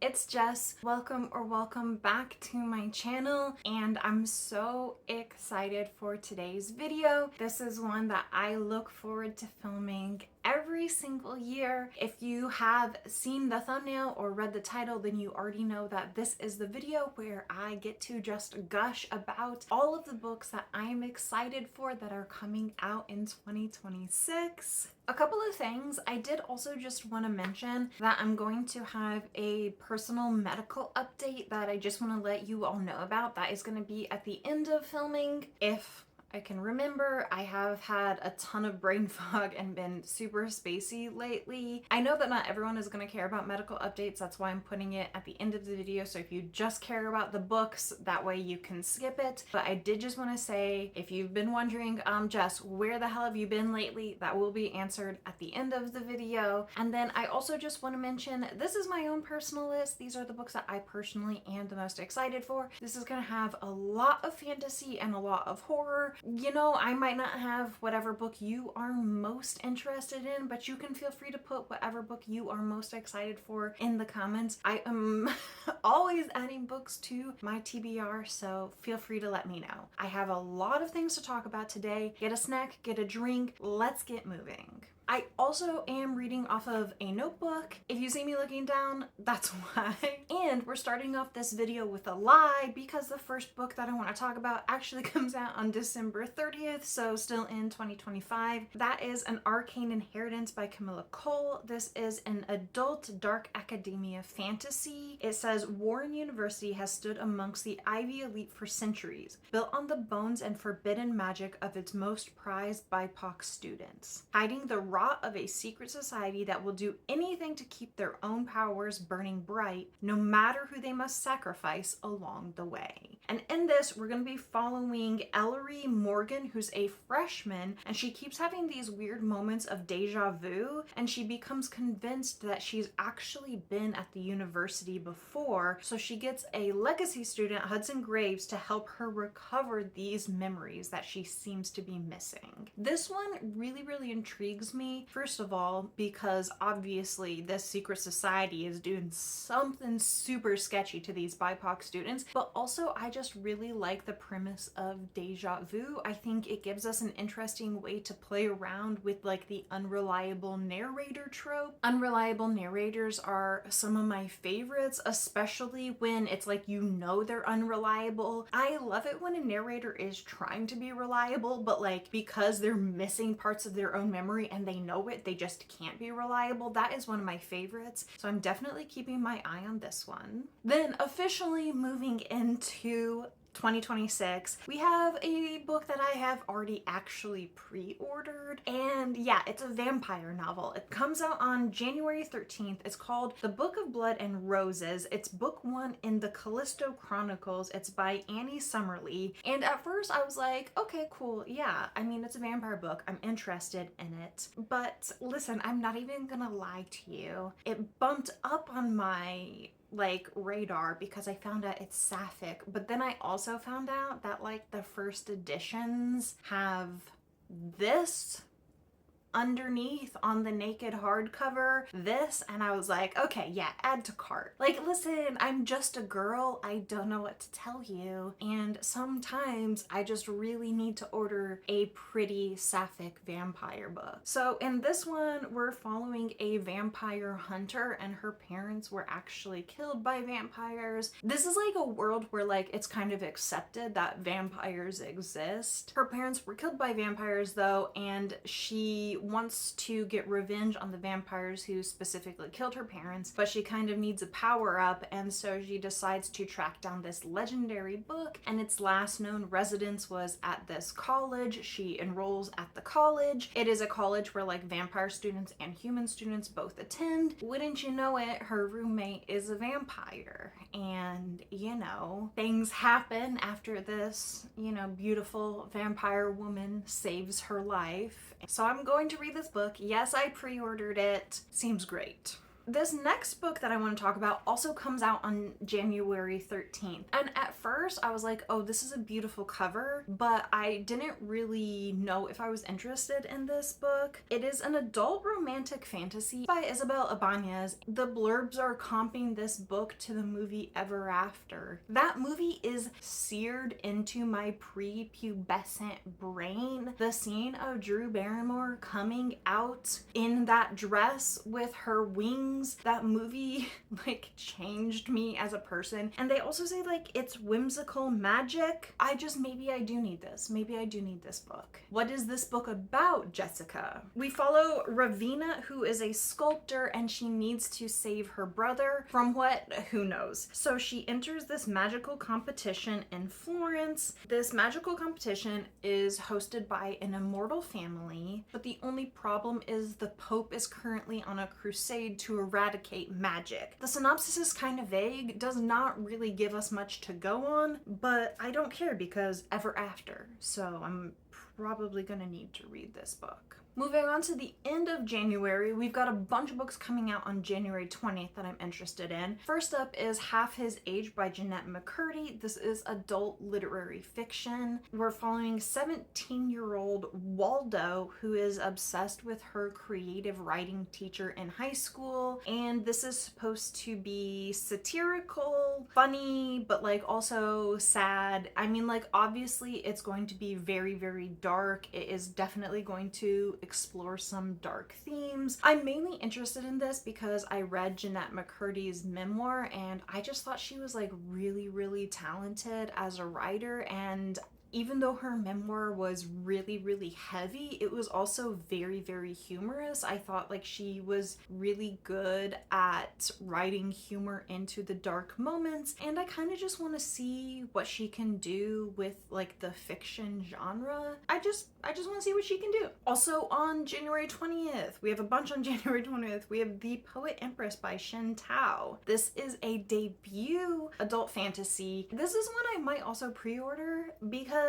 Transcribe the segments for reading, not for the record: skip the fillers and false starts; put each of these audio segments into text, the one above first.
it's Jess. Welcome back to my channel, and I'm so excited for today's video. This is one that I look forward to filming every single year. If you have seen the thumbnail or read the title, then you already know that this is the video where I get to just gush about all of the books that I'm excited for that are coming out in 2026. A couple of things. I did also just want to mention that I'm going to have a personal medical update that I just want to let you all know about. That is going to be at the end of filming. If I can remember, I have had a ton of brain fog and been super spacey lately. I know that not everyone is going to care about medical updates. That's why I'm putting it at the end of the video. So if you just care about the books, that way you can skip it. But I did just want to say, if you've been wondering, Jess, where the hell have you been lately? That will be answered at the end of the video. And then I also just want to mention, this is my own personal list. These are the books that I personally am the most excited for. This is going to have a lot of fantasy and a lot of horror. You know, I might not have whatever book you are most interested in, but you can feel free to put whatever book you are most excited for in the comments. I am always adding books to my TBR, so feel free to let me know. I have a lot of things to talk about today. Get a snack, get a drink, let's get moving. I also am reading off of a notebook. If you see me looking down, that's why. And we're starting off this video with a lie because the first book that I want to talk about actually comes out on December 30th, so still in 2025. That is An Arcane Inheritance by Camilla Cole. This is an adult dark academia fantasy. It says Warren University has stood amongst the Ivy elite for centuries, built on the bones and forbidden magic of its most prized BIPOC students, hiding the rot of a secret society that will do anything to keep their own powers burning bright, no matter who they must sacrifice along the way. And in this, we're going to be following Ellery Morgan, who's a freshman, and she keeps having these weird moments of deja vu, and she becomes convinced that she's actually been at the university before, so she gets a legacy student, Hudson Graves, to help her recover these memories that she seems to be missing. This one really intrigues me. First of all, because obviously this secret society is doing something super sketchy to these BIPOC students, but also I just really like the premise of deja vu. I think it gives us an interesting way to play around with like the unreliable narrator trope. Unreliable narrators are some of my favorites, especially when it's like, you know, they're unreliable. I love it when a narrator is trying to be reliable, but like because they're missing parts of their own memory and they know it, they just can't be reliable. That is one of my favorites, so I'm definitely keeping my eye on this one. Then officially moving into 2026, we have a book that I have already actually pre-ordered, and yeah, it's a vampire novel. It comes out on January 13th. It's called The Book of Blood and Roses. It's book 1 in the Callisto Chronicles. It's by Annie Summerlee, and at first I was like, okay, cool, yeah, I mean, it's a vampire book, I'm interested in it. But listen, I'm not even gonna lie to you, it bumped up on my radar because I found out it's sapphic, but then I also found out that like the first editions have this underneath on the naked hardcover, this, and I was like, okay, yeah, add to cart. Like, listen, I'm just a girl, I don't know what to tell you, and sometimes I just really need to order a pretty sapphic vampire book. So in this one, we're following a vampire hunter, and her parents were actually killed by vampires. This is like a world where like it's kind of accepted that vampires exist. Her parents were killed by vampires though, and she wants to get revenge on the vampires who specifically killed her parents, but she kind of needs a power up, and so she decides to track down this legendary book, and its last known residence was at this college. She enrolls at the college. It is a college where like vampire students and human students both attend. Wouldn't you know it, her roommate is a vampire, and you know, things happen after this, you know, beautiful vampire woman saves her life. So I'm going to read this book. Yes, I pre-ordered it. Seems great. This next book that I want to talk about also comes out on January 13th. And at first I was like, oh, this is a beautiful cover, but I didn't really know if I was interested in this book. It is an adult romantic fantasy by Isabel Ibanez. The blurbs are comping this book to the movie Ever After. That movie is seared into my prepubescent brain. The scene of Drew Barrymore coming out in that dress with her wings, that movie like changed me as a person. And they also say like it's whimsical magic. Maybe I do need this. Maybe I do need this book. What is this book about, Jessica? We follow Ravina, who is a sculptor, and she needs to save her brother from what? Who knows? So she enters this magical competition in Florence. This magical competition is hosted by an immortal family, but the only problem is the Pope is currently on a crusade to eradicate magic. The synopsis is kind of vague, does not really give us much to go on, but I don't care because Ever After, so I'm probably gonna need to read this book. Moving on to the end of January, we've got a bunch of books coming out on January 20th that I'm interested in. First up is Half His Age by Jennette McCurdy. This is adult literary fiction. We're following 17-year-old Waldo, who is obsessed with her creative writing teacher in high school. And this is supposed to be satirical, funny, but like also sad. I mean, like obviously it's going to be very, very dark. It is definitely going to explore some dark themes. I'm mainly interested in this because I read Jennette McCurdy's memoir and I just thought she was like really, really talented as a writer, and even though her memoir was really, really heavy, it was also very, very humorous. I thought like she was really good at writing humor into the dark moments, and I kind of just want to see what she can do with like the fiction genre. I just want to see what she can do. Also on January 20th, we have a bunch on January 20th. We have The Poet Empress by Shin Tao. This is a debut adult fantasy. This is one I might also pre-order because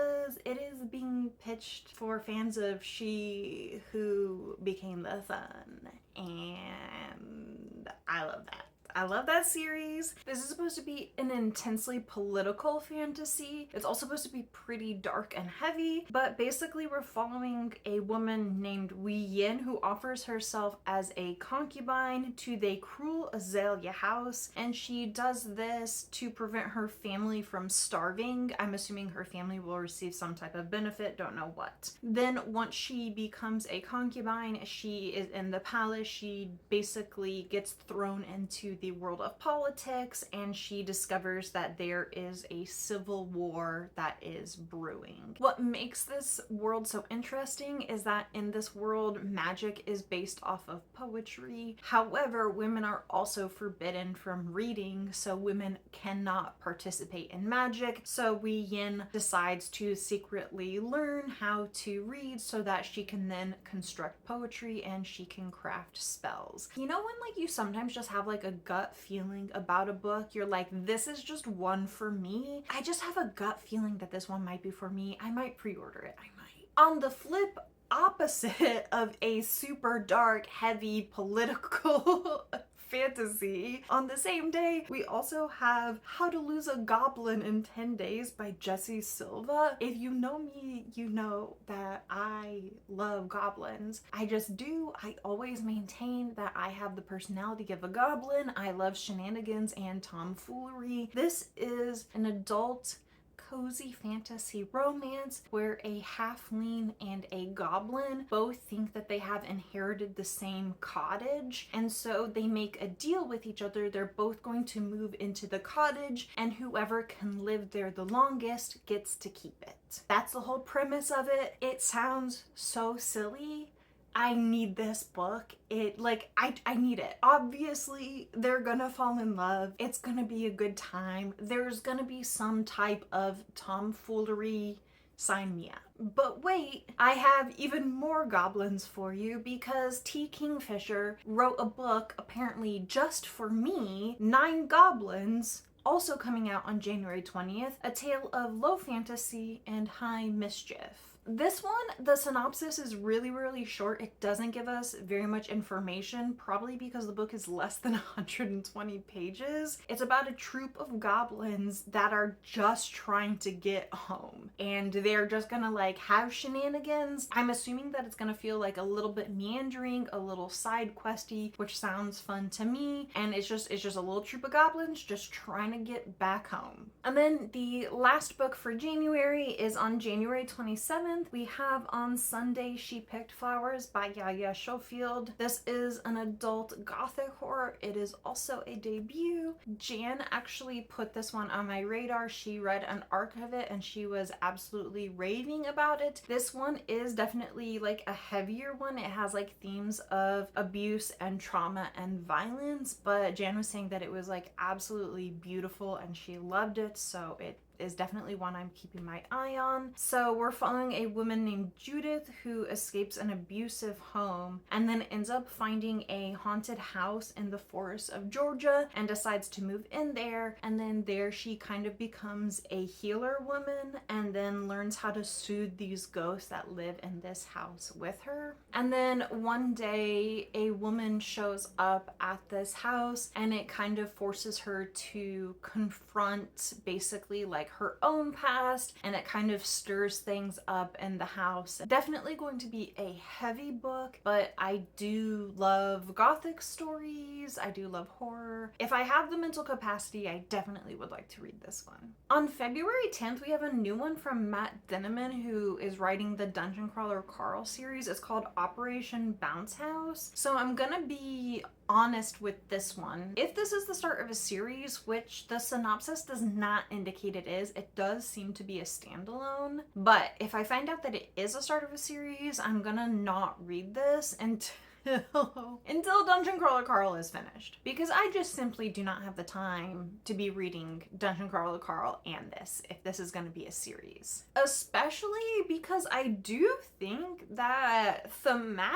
it is being pitched for fans of She Who Became the Sun, and I love that. I love that series. This is supposed to be an intensely political fantasy. It's also supposed to be pretty dark and heavy, but basically we're following a woman named Wei Yin who offers herself as a concubine to the cruel Azalea house, and she does this to prevent her family from starving. I'm assuming her family will receive some type of benefit, don't know what. Then once she becomes a concubine, she is in the palace. She basically gets thrown into the world of politics, and she discovers that there is a civil war that is brewing. What makes this world so interesting is that in this world, magic is based off of poetry. However, women are also forbidden from reading, so women cannot participate in magic. So Wei Yin decides to secretly learn how to read so that she can then construct poetry and she can craft spells. You know when like you sometimes just have like a gut feeling about a book, you're like, this is just one for me? I just have a gut feeling that this one might be for me. I might pre-order it. I might. On the flip opposite of a super dark, heavy political fantasy, on the same day, we also have How to Lose a Goblin in 10 Days by Jessie Silva. If you know me, you know that I love goblins. I just do. I always maintain that I have the personality of a goblin. I love shenanigans and tomfoolery. This is an adult cozy fantasy romance where a halfling and a goblin both think that they have inherited the same cottage, and so they make a deal with each other. They're both going to move into the cottage, and whoever can live there the longest gets to keep it. That's the whole premise of it. It sounds so silly. I need this book. I need it. Obviously, they're gonna fall in love. It's gonna be a good time. There's gonna be some type of tomfoolery. Sign me up. But wait, I have even more goblins for you because T. Kingfisher wrote a book apparently just for me, 9 Goblins, also coming out on January 20th, a tale of low fantasy and high mischief. This one, the synopsis is really short. It doesn't give us very much information, probably because the book is less than 120 pages. It's about a troop of goblins that are just trying to get home, and they're just gonna like have shenanigans. I'm assuming that it's gonna feel like a little bit meandering, a little side questy, which sounds fun to me. And it's just a little troop of goblins just trying to get back home. And then the last book for January is on January 27th. We have On Sunday She Picked Flowers by Yaya Schofield. This is an adult gothic horror. It is also a debut. Jan actually put this one on my radar. She read an arc of it and she was absolutely raving about it. This one is definitely like a heavier one. It has like themes of abuse and trauma and violence, but Jan was saying that it was like absolutely beautiful and she loved it, so it is definitely one I'm keeping my eye on. So we're following a woman named Judith who escapes an abusive home and then ends up finding a haunted house in the forests of Georgia and decides to move in there. And then there she kind of becomes a healer woman and then learns how to soothe these ghosts that live in this house with her. And then one day a woman shows up at this house and it kind of forces her to confront basically like her own past, and it kind of stirs things up in the house. Definitely going to be a heavy book, but I do love gothic stories. I do love horror. If I have the mental capacity, I definitely would like to read this one. On February 10th, we have a new one from Matt Dinniman, who is writing the Dungeon Crawler Carl series. It's called Operation Bounce House. So I'm gonna be honest with this one. If this is the start of a series, which the synopsis does not indicate it is, it does seem to be a standalone. But if I find out that it is a start of a series, I'm gonna not read this until Dungeon Crawler Carl is finished, because I just simply do not have the time to be reading Dungeon Crawler Carl and this if this is going to be a series, especially because I do think that thematically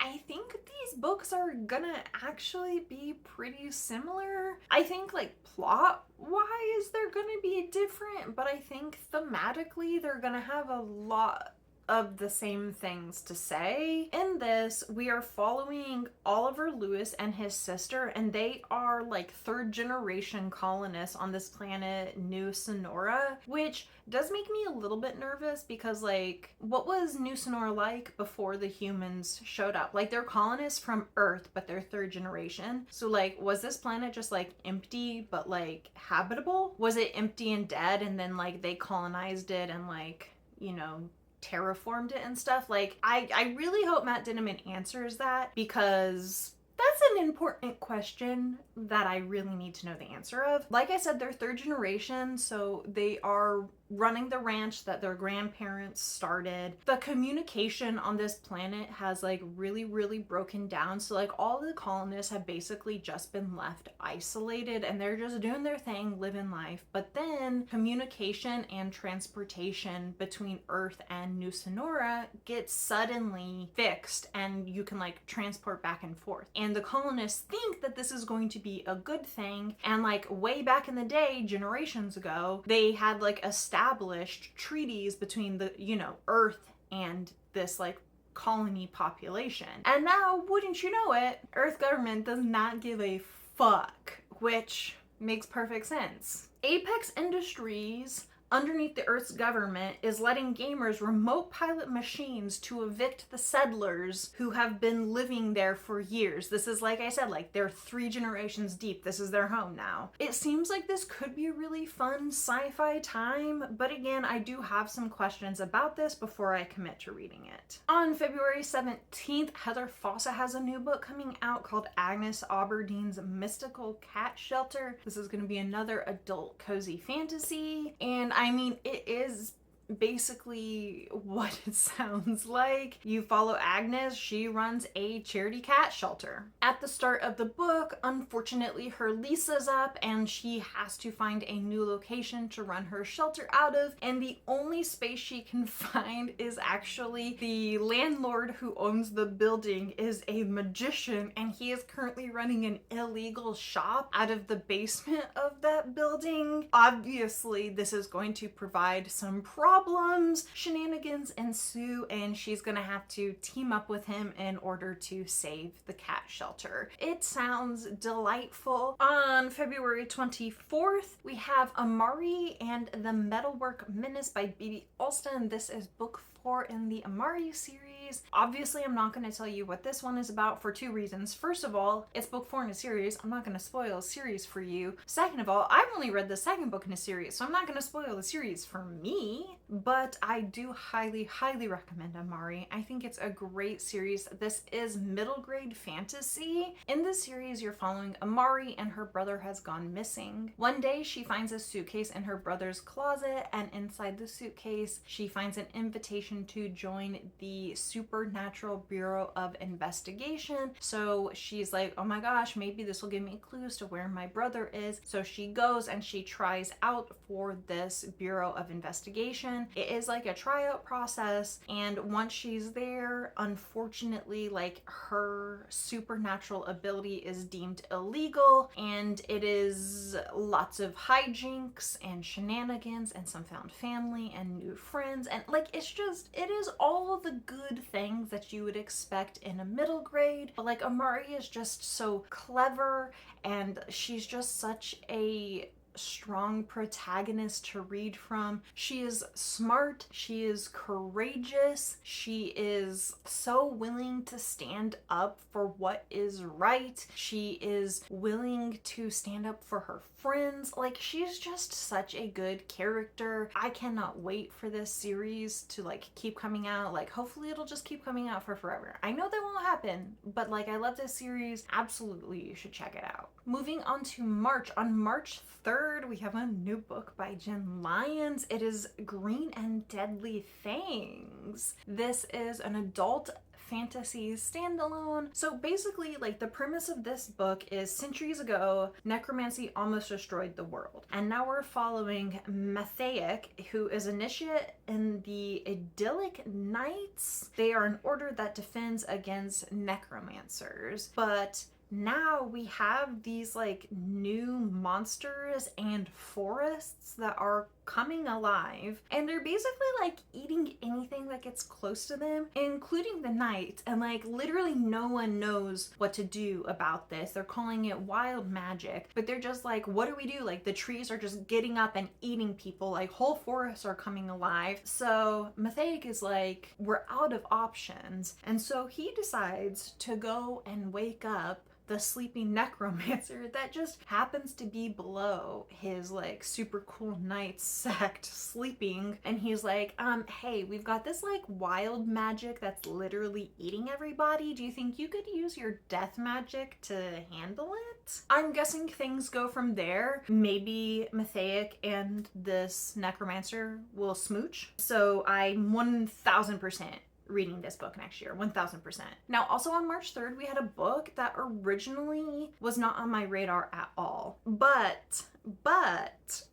I think these books are gonna actually be pretty similar. I think like plot wise they're gonna be different, but I think thematically they're gonna have a lot of the same things to say. In this, we are following Oliver Lewis and his sister, and they are like third generation colonists on this planet New Sonora, which does make me a little bit nervous because like what was New Sonora like before the humans showed up? Like they're colonists from Earth, but they're third generation. So like was this planet just like empty but like habitable? Was it empty and dead and then like they colonized it and like, you know, terraformed it and stuff? Like I really hope Matt Dinniman answers that, because that's an important question that I really need to know the answer of. Like I said, they're third generation, so they are running the ranch that their grandparents started. The communication on this planet has like really broken down. So like all the colonists have basically just been left isolated and they're just doing their thing, living life. But then communication and transportation between Earth and New Sonora gets suddenly fixed and you can like transport back and forth. And the colonists think that this is going to be a good thing. And like way back in the day, generations ago, they had like established treaties between the, you know, Earth and this like colony population. And now, wouldn't you know it, Earth government does not give a fuck, which makes perfect sense. Apex Industries, underneath the Earth's government, is letting gamers remote pilot machines to evict the settlers who have been living there for years. This is, like I said, like they're 3 generations deep. This is their home now. It seems like this could be a really fun sci-fi time, but again, I do have some questions about this before I commit to reading it. On February 17th, Heather Fawcett has a new book coming out called Agnes Auberdine's Mystical Cat Shelter. This is going to be another adult cozy fantasy, and I mean, it is basically what it sounds like. You follow Agnes. She runs a charity cat shelter. At the start of the book, unfortunately, her lease is up and she has to find a new location to run her shelter out of, and the only space she can find is actually the landlord who owns the building is a magician, and he is currently running an illegal shop out of the basement of that building. Obviously, this is going to provide some problems problems, shenanigans ensue, and she's gonna have to team up with him in order to save the cat shelter. It sounds delightful. On February 24th, we have Amari and the Metalwork Menace by B.B. Alston. This is book 4 in the Amari series. Obviously, I'm not going to tell you what this one is about for 2 reasons. First of all, it's book 4 in a series. I'm not going to spoil a series for you. Second of all, I've only read the second book in a series, so I'm not going to spoil the series for me. But I do highly, highly recommend Amari. I think it's a great series. This is middle grade fantasy. In this series, you're following Amari, and her brother has gone missing. One day, she finds a suitcase in her brother's closet, and inside the suitcase, she finds an invitation to join the Supernatural Bureau of Investigation. So she's like, oh my gosh, maybe this will give me clues to where my brother is. So she goes and she tries out for this Bureau of Investigation. It is like a tryout process, and once she's there, unfortunately, like, her supernatural ability is deemed illegal, and it is lots of hijinks and shenanigans and some found family and new friends, and like, it is all the good things that you would expect in a middle grade. But like, Amari is just so clever, and she's just such a strong protagonist to read from. She is smart, she is courageous, she is so willing to stand up for what is right, she is willing to stand up for her friends. Like, she's just such a good character. I cannot wait for this series to like keep coming out. Like, hopefully it'll just keep coming out for forever. I know that won't happen, but like, I love this series. Absolutely, you should check it out. Moving on to March. On March 3rd, we have a new book by Jen Lyons. It is Green and Deadly Things. This is an adult fantasy standalone. So basically, like, the premise of this book is centuries ago, necromancy almost destroyed the world. And now we're following Mathaic, who is initiate in the Idyllic Knights. They are an order that defends against necromancers. But now we have these like new monsters and forests that are coming alive, and they're basically like eating anything that gets close to them, including the knights. And like, literally no one knows what to do about this. They're calling it wild magic, but they're just like, what do we do? Like, the trees are just getting up and eating people. Like, whole forests are coming alive. So Mathaic is like, we're out of options, and so he decides to go and wake up the sleeping necromancer that just happens to be below his like super cool knight sect sleeping. And he's like, hey, we've got this like wild magic that's literally eating everybody. Do you think you could use your death magic to handle it? I'm guessing things go from there. Maybe Mathaic and this necromancer will smooch. So I'm 1000% reading this book next year, 1000%. Now, also on March 3rd, we had a book that originally was not on my radar at all. But,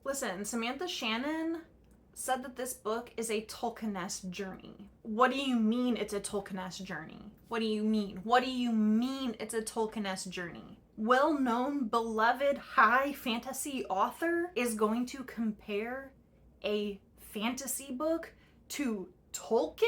listen, Samantha Shannon said that this book is a Tolkien-esque journey. What do you mean it's a Tolkien-esque journey? What do you mean? What do you mean it's a Tolkien-esque journey? Well-known, beloved, high fantasy author is going to compare a fantasy book to Tolkien?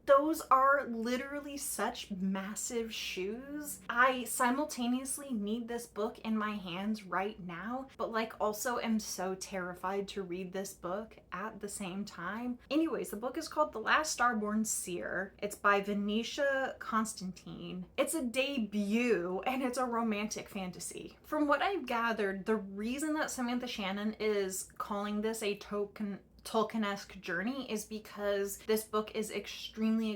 Those are literally such massive shoes. I simultaneously need this book in my hands right now, but like also am so terrified to read this book at the same time. Anyways, the book is called The Last Starborn Seer. It's by Venetia Constantine. It's a debut, and it's a romantic fantasy. From what I've gathered, the reason that Samantha Shannon is calling this a Tolkien-esque journey is because this book is extremely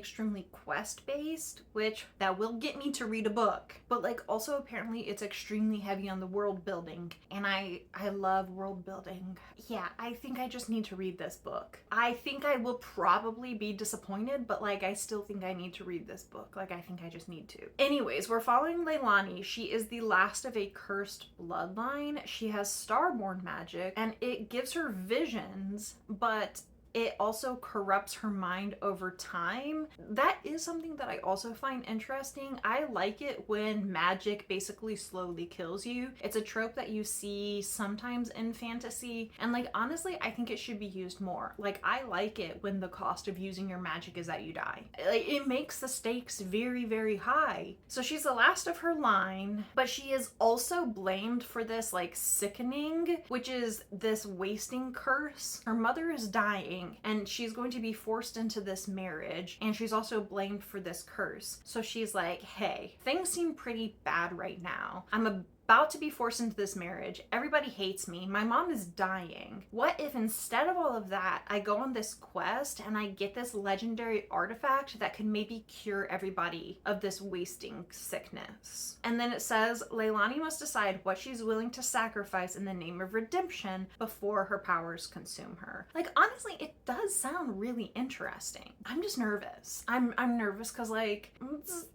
quest-based, which that will get me to read a book. But like, also apparently it's extremely heavy on the world building, and I love world building. Yeah, I think I just need to read this book. I think I will probably be disappointed, but like, I still think I need to read this book. Like, I think I just need to. Anyways, we're following Leilani. She is the last of a cursed bloodline. She has starborn magic, and it gives her visions, but it also corrupts her mind over time. That is something that I also find interesting. I like it when magic basically slowly kills you. It's a trope that you see sometimes in fantasy, and like honestly, I think it should be used more. Like I like it when the cost of using your magic is that you die. Like it makes the stakes very, very high. So she's the last of her line, but she is also blamed for this like sickening, which is this wasting curse. Her mother is dying and she's going to be forced into this marriage, and she's also blamed for this curse. So she's like, hey, things seem pretty bad right now. I'm about to be forced into this marriage. Everybody hates me. My mom is dying. What if instead of all of that, I go on this quest and I get this legendary artifact that can maybe cure everybody of this wasting sickness? And then it says Leilani must decide what she's willing to sacrifice in the name of redemption before her powers consume her. Like honestly, it does sound really interesting. I'm just nervous. I'm nervous because like it's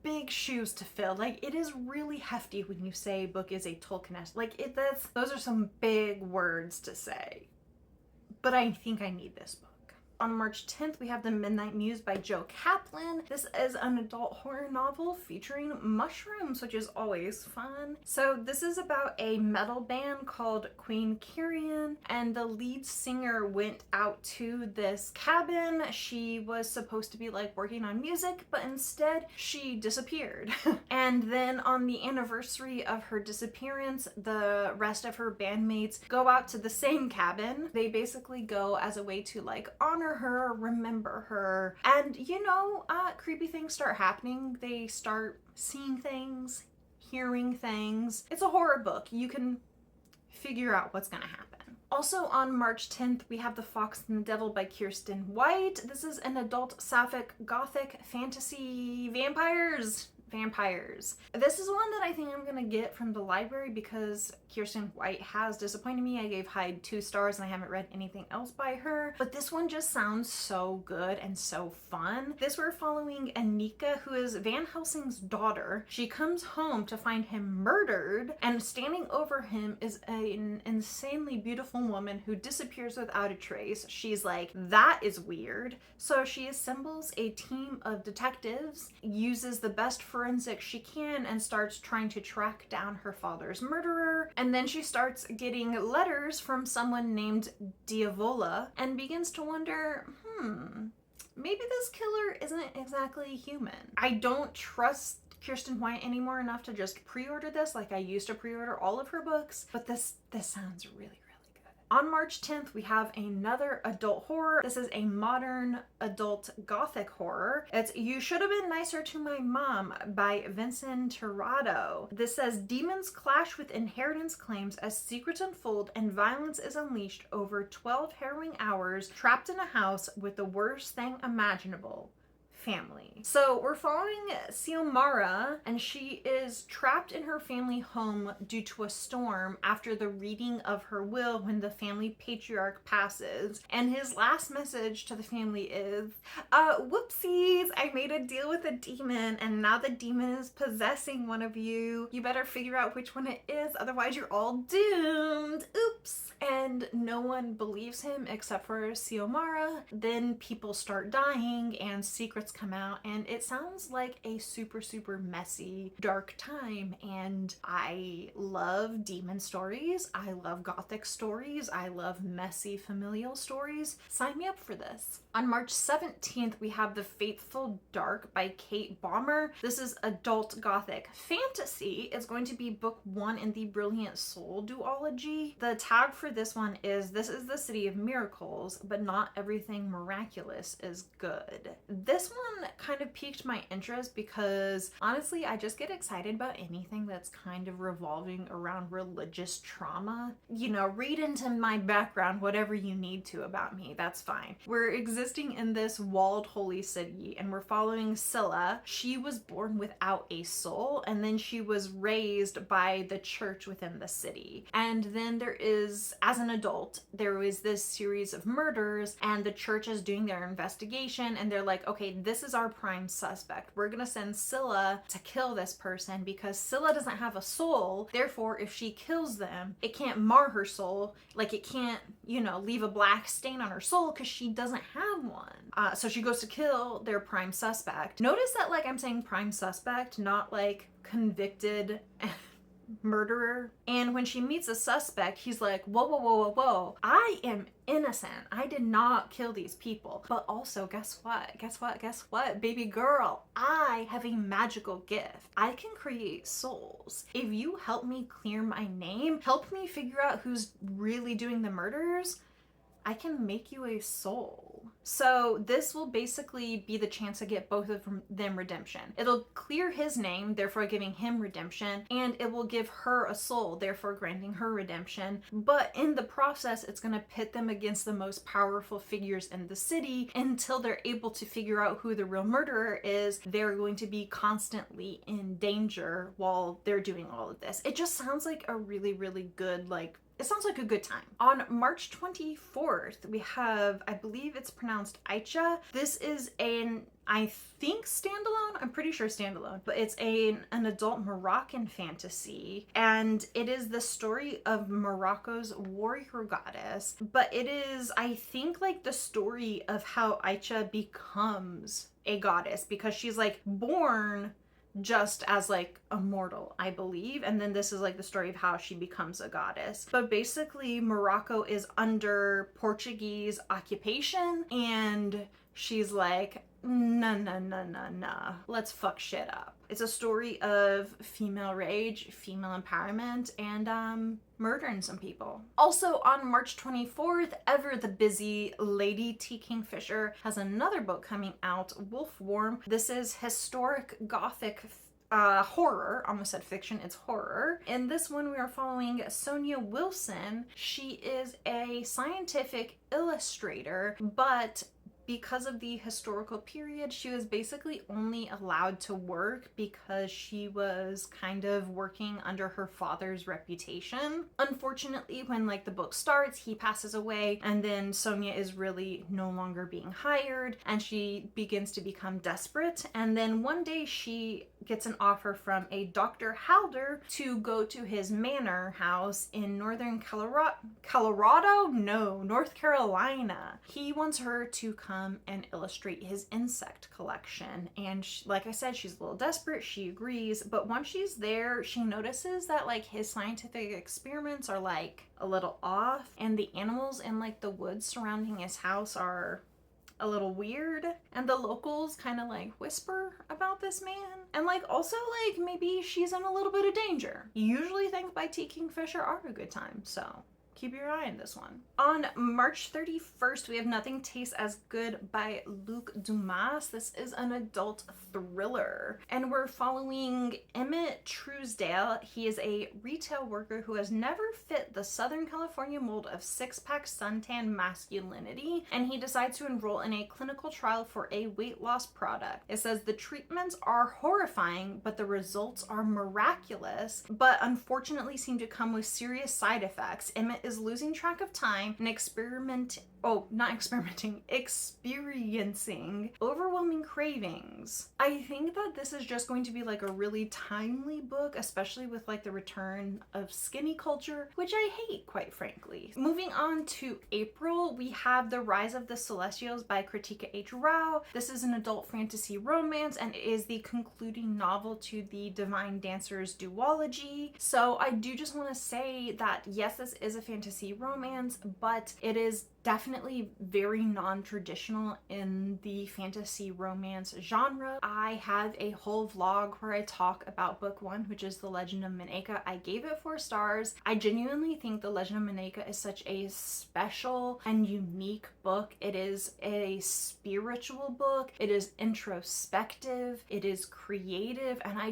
big shoes to fill. Like it is really hefty when you say book is a Tolkien-esque. Like those are some big words to say. But I think I need this book. On March 10th, we have The Midnight Muse by Joe Kaplan. This is an adult horror novel featuring mushrooms, which is always fun. So this is about a metal band called Queen Kyrian, and the lead singer went out to this cabin. She was supposed to be like working on music, but instead she disappeared. And then on the anniversary of her disappearance, the rest of her bandmates go out to the same cabin. They basically go as a way to like honor her, remember her, and you know, creepy things start happening. They start seeing things, hearing things. It's a horror book. You can figure out what's gonna happen. Also on March 10th, we have The Fox and the Devil by Kiersten White. This is an adult sapphic gothic fantasy vampires. This is one that I think I'm gonna get from the library because Kiersten White has disappointed me. I gave Hyde 2 stars and I haven't read anything else by her, but this one just sounds so good and so fun. This we're following Anika, who is Van Helsing's daughter. She comes home to find him murdered, and standing over him is an insanely beautiful woman who disappears without a trace. She's like, that is weird. So she assembles a team of detectives, uses the best forensics she can, and starts trying to track down her father's murderer. And then she starts getting letters from someone named Diavola and begins to wonder, maybe this killer isn't exactly human. I don't trust Kiersten White anymore enough to just pre-order this like I used to pre-order all of her books, but this sounds really good. On March 10th, we have another adult horror. This is a modern adult gothic horror. It's You Should Have Been Nicer to My Mom by Vincent Tirado. This says demons clash with inheritance claims as secrets unfold and violence is unleashed over 12 harrowing hours, trapped in a house with the worst thing imaginable: family. So we're following Xiomara, and she is trapped in her family home due to a storm after the reading of her will when the family patriarch passes. And his last message to the family is, whoopsies, I made a deal with a demon and now the demon is possessing one of you. You better figure out which one it is, otherwise you're all doomed. Oops. And no one believes him except for Xiomara. Then people start dying and secrets come out, and it sounds like a super, super messy, dark time. And I love demon stories. I love gothic stories. I love messy familial stories. Sign me up for this. On March 17th, we have The Fateful Dark by Kate Bomber. This is adult gothic fantasy. It's going to be book 1 in the Brilliant Soul duology. The tag for this one is, this is the city of miracles, but not everything miraculous is good. This one kind of piqued my interest because honestly, I just get excited about anything that's kind of revolving around religious trauma. You know, read into my background whatever you need to about me, that's fine. We're existing in this walled holy city and we're following Scylla. She was born without a soul, and then she was raised by the church within the city. And then there is, as an adult, there was this series of murders, and the church is doing their investigation, and they're like, okay, this this is our prime suspect. We're gonna send Scylla to kill this person because Scylla doesn't have a soul. Therefore, if she kills them, it can't mar her soul. Like, it can't, leave a black stain on her soul because she doesn't have one. So she goes to kill their prime suspect. Notice that, like, I'm saying prime suspect, not like convicted murderer. And when she meets a suspect, he's like, whoa, whoa, whoa, whoa, whoa. I am innocent. I did not kill these people. But also, guess what? Guess what? Guess what? Baby girl, I have a magical gift. I can create souls. If you help me clear my name, help me figure out who's really doing the murders, I can make you a soul. So this will basically be the chance to get both of them redemption. It'll clear his name, therefore giving him redemption, and it will give her a soul, therefore granting her redemption. But in the process, it's going to pit them against the most powerful figures in the city until they're able to figure out who the real murderer is. They're going to be constantly in danger while they're doing all of this. It just sounds like a really, really good, it sounds like a good time. On March 24th, we have, I believe it's pronounced Aicha. This is I think standalone, I'm pretty sure standalone, but it's an adult Moroccan fantasy. And it is the story of Morocco's warrior goddess. But it is, I think, like the story of how Aicha becomes a goddess, because she's like born just as like a mortal, I believe, and then this is like the story of how she becomes a goddess. But basically, Morocco is under Portuguese occupation, and she's like, nah, let's fuck shit up. It's a story of female rage, female empowerment, and murdering some people. Also on March 24th, ever the busy Lady T. Kingfisher has another book coming out, Wolfworm. This is historic gothic horror. Almost said fiction, it's horror. In this one, we are following Sonia Wilson. She is a scientific illustrator, but because of the historical period, she was basically only allowed to work because she was kind of working under her father's reputation. Unfortunately, when like the book starts, he passes away, and then Sonia is really no longer being hired, and she begins to become desperate. And then one day she gets an offer from a Dr. Halder to go to his manor house in northern North Carolina. He wants her to come and illustrate his insect collection. And like I said, she's a little desperate. She agrees. But once she's there, she notices that like his scientific experiments are like a little off, and the animals in like the woods surrounding his house are a little weird, and the locals kind of like whisper about this man, and like also like maybe she's in a little bit of danger. Usually things by T. Kingfisher are a good time, so keep your eye on this one. On March 31st, we have Nothing Tastes as Good by Luc Dumas. This is an adult thriller, and we're following Emmett Truesdale. He is a retail worker who has never fit the Southern California mold of six-pack suntan masculinity, and he decides to enroll in a clinical trial for a weight loss product. It says the treatments are horrifying, but the results are miraculous, but unfortunately seem to come with serious side effects. Emmett is losing track of time and experiencing overwhelming cravings. I think that this is just going to be like a really timely book, especially with like the return of skinny culture, which I hate, quite frankly. Moving on to April, we have The Rise of the Celestials by Kritika H. Rao. This is an adult fantasy romance and is the concluding novel to the Divine Dancers duology. So I do just want to say that yes, this is a fantasy romance, but it is definitely very non-traditional in the fantasy romance genre. I have a whole vlog where I talk about book one, which is The Legend of Maneka. I gave it 4 stars. I genuinely think The Legend of Maneka is such a special and unique book. It is a spiritual book. It is introspective. It is creative, and I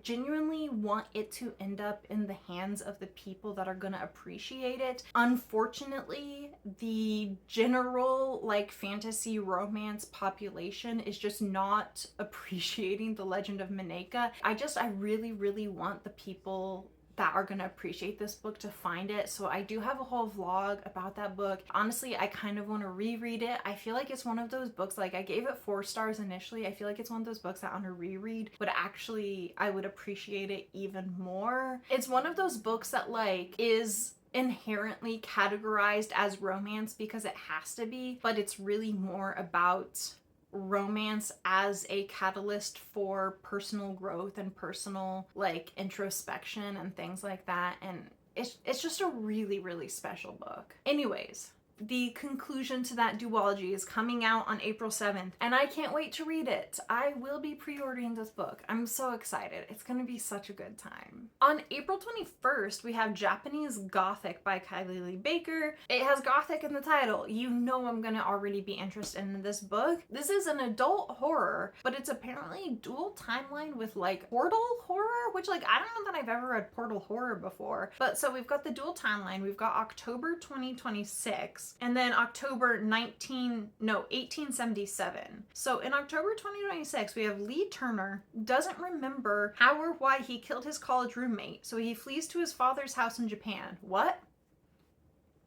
genuinely want it to end up in the hands of the people that are gonna appreciate it. Unfortunately, the general like fantasy romance population is just not appreciating The Legend of Maneka. I really want the people that are gonna appreciate this book to find it. So I do have a whole vlog about that book. Honestly, I kind of want to reread it. I feel like it's one of those books, like I gave it 4 stars initially. I feel like it's one of those books that on a reread would actually, I would appreciate it even more. It's one of those books that like is inherently categorized as romance because it has to be, but it's really more about romance as a catalyst for personal growth and personal like introspection and things like that. And it's just a really, really special book. Anyways, the conclusion to that duology is coming out on April 7th, and I can't wait to read it. I will be pre-ordering this book. I'm so excited. It's gonna be such a good time. On April 21st, we have Japanese Gothic by Kylie Lee Baker. It has Gothic in the title. You know I'm gonna already be interested in this book. This is an adult horror, but it's apparently dual timeline with like portal horror, which like I don't know that I've ever read portal horror before. But so we've got the dual timeline. We've got October 2026. And then October 1877. So in October 2026, we have Lee Turner doesn't remember how or why he killed his college roommate, so he flees to his father's house in Japan. What?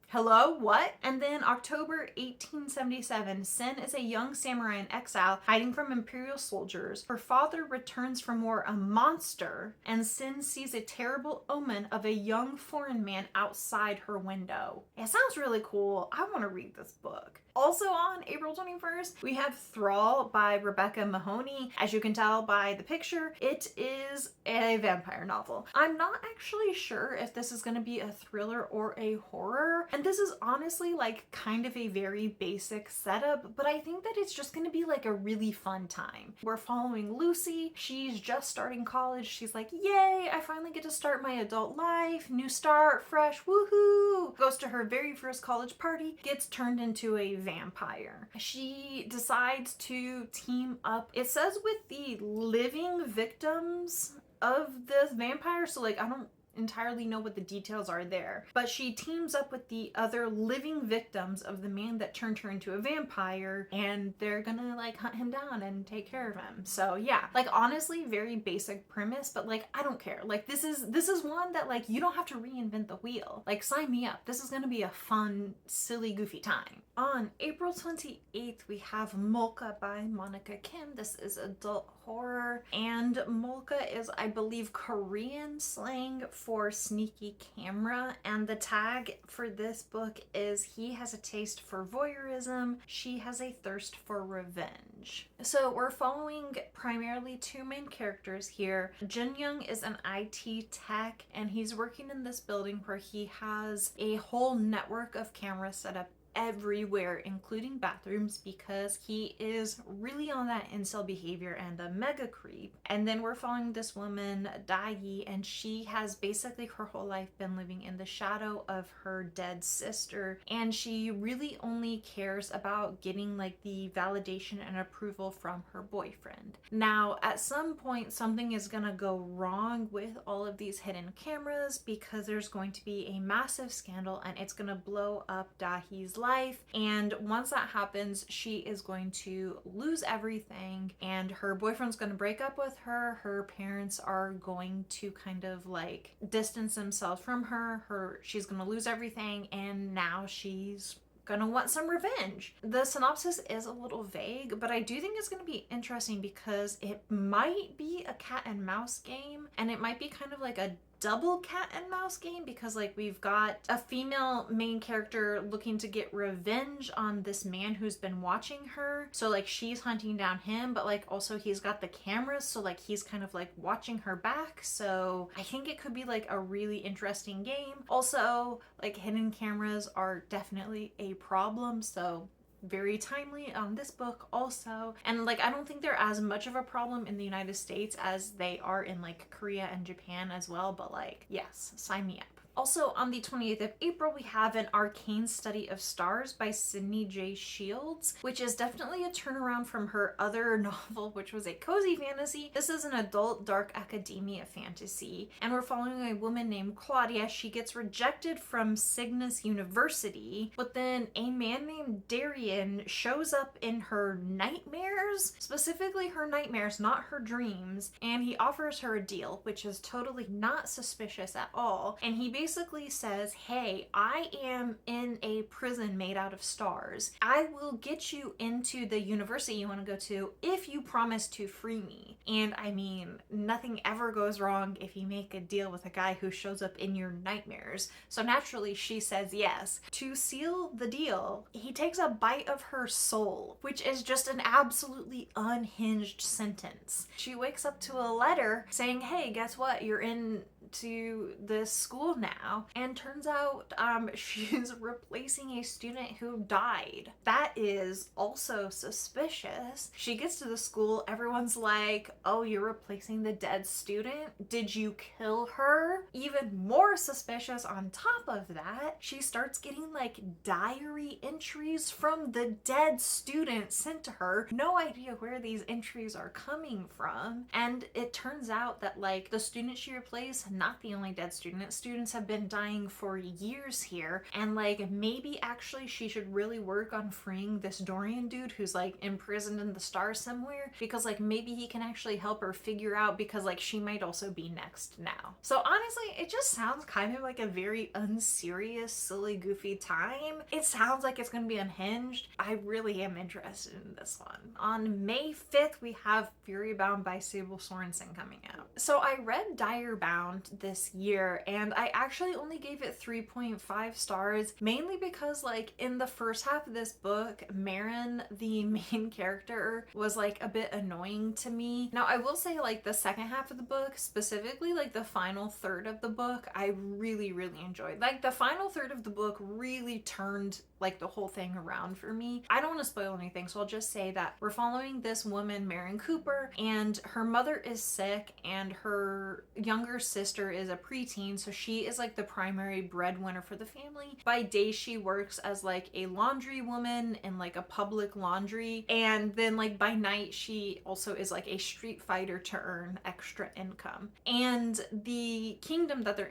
Hello? What? And then October 1877, Sen is a young samurai in exile hiding from imperial soldiers. Her father returns from war a monster, and Sen sees a terrible omen of a young foreign man outside her window. It sounds really cool. I want to read this book. Also on April 21st, we have Thrall by Rebecca Mahoney. As you can tell by the picture, it is a vampire novel. I'm not actually sure if this is going to be a thriller or a horror, and this is honestly like kind of a very basic setup, but I think that it's just going to be like a really fun time. We're following Lucy. She's just starting college. She's like, yay, I finally get to start my adult life. New start, fresh, woohoo! Goes to her very first college party, gets turned into a vampire. She decides to team up, it says, with the living victims of this vampire, so like I don't entirely know what the details are there, but she teams up with the other living victims of the man that turned her into a vampire, and they're gonna like hunt him down and take care of him. So yeah, like honestly, very basic premise, but like I don't care. Like this is one that like you don't have to reinvent the wheel. Like sign me up. This is gonna be a fun, silly, goofy time. On April 28th, we have Molka by Monica Kim. This is adult horror, and Molka is, I believe, Korean slang for sneaky camera, and the tag for this book is he has a taste for voyeurism, she has a thirst for revenge. So we're following primarily 2 main characters here. Jin Young is an IT tech, and he's working in this building where he has a whole network of cameras set up everywhere, including bathrooms, because he is really on that incel behavior and a mega creep. And then we're following this woman, Dai, and she has basically her whole life been living in the shadow of her dead sister, and she really only cares about getting like the validation and approval from her boyfriend. Now at some point something is gonna go wrong with all of these hidden cameras, because there's going to be a massive scandal and it's gonna blow up Dahi's life, and once that happens she is going to lose everything, and her boyfriend's going to break up with her. Her parents are going to kind of like distance themselves from her. She's going to lose everything, and now she's gonna want some revenge. The synopsis is a little vague, but I do think it's gonna be interesting because it might be a cat and mouse game, and it might be kind of like a double cat and mouse game, because like we've got a female main character looking to get revenge on this man who's been watching her, so like she's hunting down him, but like also he's got the cameras, so like he's kind of like watching her back. So I think it could be like a really interesting game. Also, like hidden cameras are definitely a problem, so very timely on this book also. And like I don't think they're as much of a problem in the United States as they are in like Korea and Japan as well, but like yes, sign me up. Also, on the 28th of April, we have An Arcane Study of Stars by Sydney J. Shields, which is definitely a turnaround from her other novel, which was a cozy fantasy. This is an adult dark academia fantasy, and we're following a woman named Claudia. She gets rejected from Cygnus University, but then a man named Darian shows up in her nightmares, specifically her nightmares, not her dreams, and he offers her a deal, which is totally not suspicious at all. And he basically says, hey, I am in a prison made out of stars. I will get you into the university you want to go to if you promise to free me. And I mean, nothing ever goes wrong if you make a deal with a guy who shows up in your nightmares. So naturally she says yes. To seal the deal, he takes a bite of her soul, which is just an absolutely unhinged sentence. She wakes up to a letter saying, hey, guess what? You're in to this school now, and turns out she's replacing a student who died. That is also suspicious. She gets to the school, everyone's like, oh, you're replacing the dead student? Did you kill her? Even more suspicious on top of that, she starts getting like diary entries from the dead student sent to her. No idea where these entries are coming from. And it turns out that like the student she replaced, not the only dead student. Students have been dying for years here, and like maybe actually she should really work on freeing this Dorian dude who's like imprisoned in the stars somewhere, because like maybe he can actually help her figure out, because like she might also be next now. So honestly, it just sounds kind of like a very unserious, silly, goofy time. It sounds like it's gonna be unhinged. I really am interested in this one. On May 5th, we have Fury Bound by Sable Sorensen coming out. So I read Dire Bound this year, and I actually only gave it 3.5 stars, mainly because like in the first half of this book, Marin, the main character, was like a bit annoying to me. Now I will say like the second half of the book, specifically like the final third of the book, I really enjoyed. Like the final third of the book really turned like the whole thing around for me. I don't want to spoil anything, so I'll just say that we're following this woman, Marin Cooper, and her mother is sick and her younger sister is a preteen, so she is like the primary breadwinner for the family. By day she works as like a laundry woman in like a public laundry, and then like by night she also is like a street fighter to earn extra income. And the kingdom that they're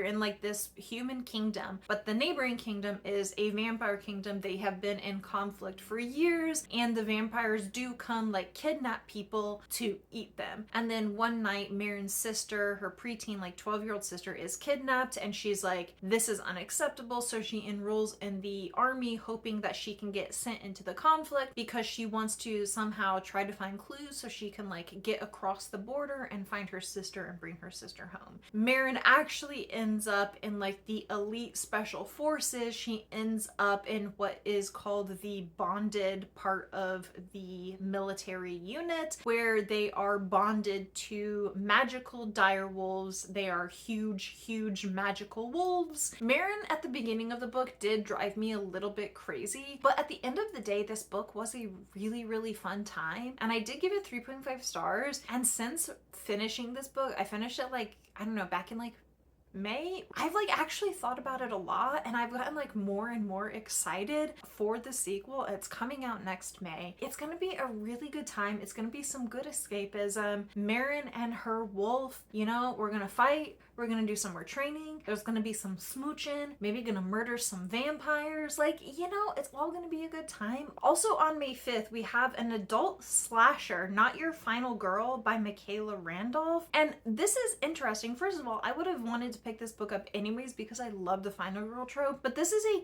in like this human kingdom, but the neighboring kingdom is a vampire kingdom. They have been in conflict for years, and the vampires do come like kidnap people to eat them. And then one night Marin's sister, her preteen like 12-year-old sister, is kidnapped, and she's like, this is unacceptable, so she enrolls in the army hoping that she can get sent into the conflict because she wants to somehow try to find clues so she can like get across the border and find her sister and bring her sister home. Marin actually ends up in like the elite special forces. She ends up in what is called the bonded part of the military unit, where they are bonded to magical dire wolves. They are huge magical wolves. Marin at the beginning of the book did drive me a little bit crazy, but at the end of the day, this book was a really fun time, and I did give it 3.5 stars. And since finishing this book, I finished it like, I don't know, back in like May, I've like actually thought about it a lot, and I've gotten like more and more excited for the sequel. It's coming out next May. It's gonna be a really good time. It's gonna be some good escapism. Marin and her wolf, you know, we're gonna fight. We're gonna do some more training. There's gonna be some smooching, maybe gonna murder some vampires. Like, you know, it's all gonna be a good time. Also on May 5th, we have an adult slasher, Not Your Final Girl by Michaela Randolph. And this is interesting. First of all, I would have wanted to pick this book up anyways because I love the final girl trope, but this is a